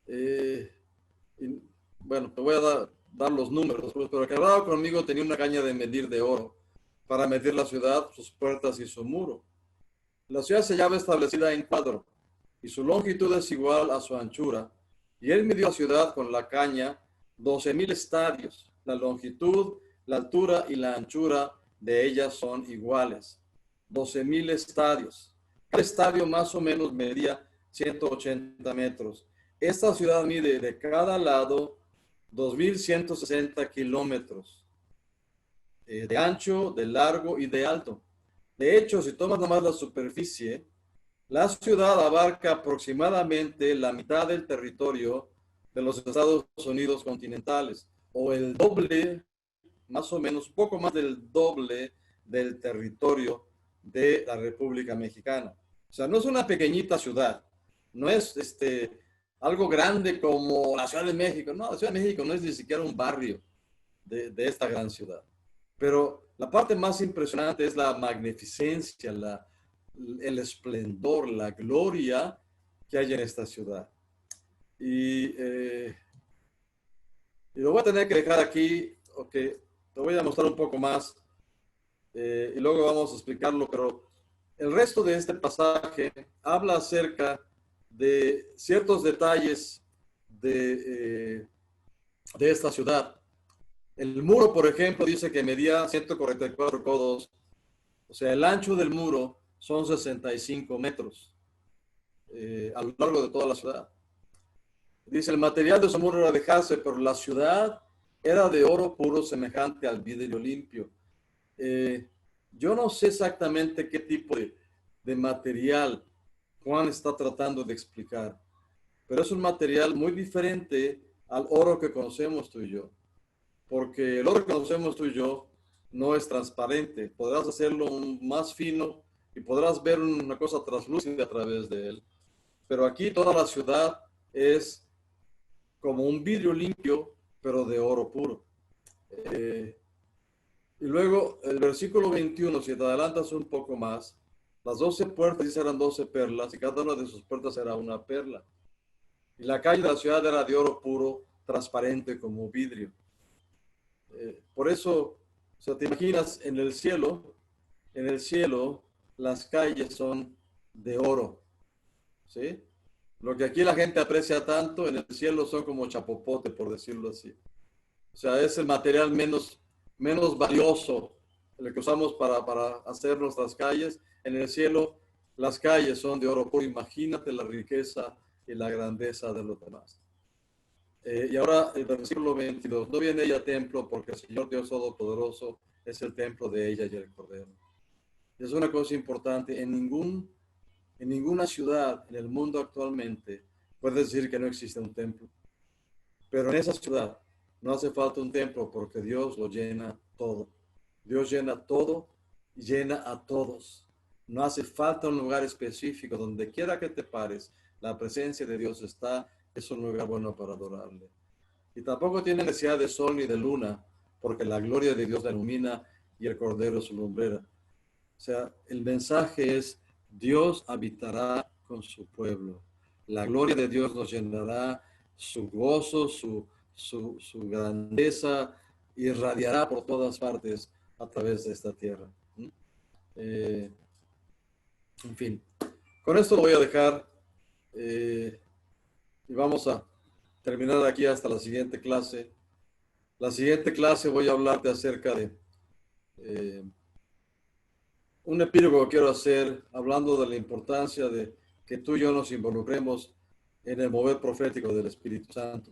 Y, bueno, te voy a dar los números, pues, pero el que hablaba conmigo tenía una caña de medir de oro para medir la ciudad, sus puertas y su muro. La ciudad se llama establecida en cuadro y su longitud es igual a su anchura. Y él midió la ciudad con la caña 12,000 estadios. La longitud, la altura y la anchura de ellas son iguales. 12,000 estadios. Cada estadio más o menos medía 180 metros. Esta ciudad mide de cada lado 2,160 kilómetros de ancho, de largo y de alto. De hecho, si tomas nomás la superficie, la ciudad abarca aproximadamente la mitad del territorio de los Estados Unidos continentales, o el doble, más o menos, poco más del doble del territorio de la República Mexicana. O sea, no es una pequeñita ciudad, no es algo grande como la Ciudad de México. No, la Ciudad de México no es ni siquiera un barrio de esta gran ciudad. Pero la parte más impresionante es la magnificencia, el esplendor, la gloria que hay en esta ciudad. Y lo voy a tener que dejar aquí, ok, te voy a mostrar un poco más y luego vamos a explicarlo, pero el resto de este pasaje habla acerca de ciertos detalles de esta ciudad. El muro, por ejemplo, dice que medía 144 codos, o sea, el ancho del muro son 65 metros a lo largo de toda la ciudad. Dice, el material de su muro era de jaspe, pero la ciudad era de oro puro semejante al vidrio limpio. Yo no sé exactamente qué tipo de material Juan está tratando de explicar, pero es un material muy diferente al oro que conocemos tú y yo, porque el oro que conocemos tú y yo no es transparente. Podrás hacerlo más fino y podrás ver una cosa translúcida a través de él, pero aquí toda la ciudad es como un vidrio limpio, pero de oro puro. Y luego el versículo 21, si te adelantas un poco más, las 12 puertas dice eran 12 perlas y cada una de sus puertas era una perla. Y la calle de la ciudad era de oro puro, transparente como vidrio. Por eso, o sea, te imaginas en el cielo las calles son de oro, ¿sí? Lo que aquí la gente aprecia tanto, en el cielo son como chapopote, por decirlo así. O sea, es el material menos valioso, el que usamos para hacer nuestras calles. En el cielo, las calles son de oro puro. Imagínate la riqueza y la grandeza de los demás. Y ahora el versículo 22. No viene ella templo porque el Señor Dios Todopoderoso es el templo de ella y el Cordero. Es una cosa importante. En ninguna ciudad en el mundo actualmente puedes decir que no existe un templo. Pero en esa ciudad no hace falta un templo porque Dios lo llena todo. Dios llena todo y llena a todos. No hace falta un lugar específico. Donde quiera que te pares, la presencia de Dios está. Es un lugar bueno para adorarle. Y tampoco tiene necesidad de sol ni de luna porque la gloria de Dios la ilumina y el Cordero su lumbrera. O sea, el mensaje es: Dios habitará con su pueblo. La gloria de Dios nos llenará, su gozo, su grandeza irradiará por todas partes a través de esta tierra. En fin, con esto lo voy a dejar y vamos a terminar aquí hasta la siguiente clase. La siguiente clase voy a hablarte acerca de un epílogo que quiero hacer hablando de la importancia de que tú y yo nos involucremos en el mover profético del Espíritu Santo.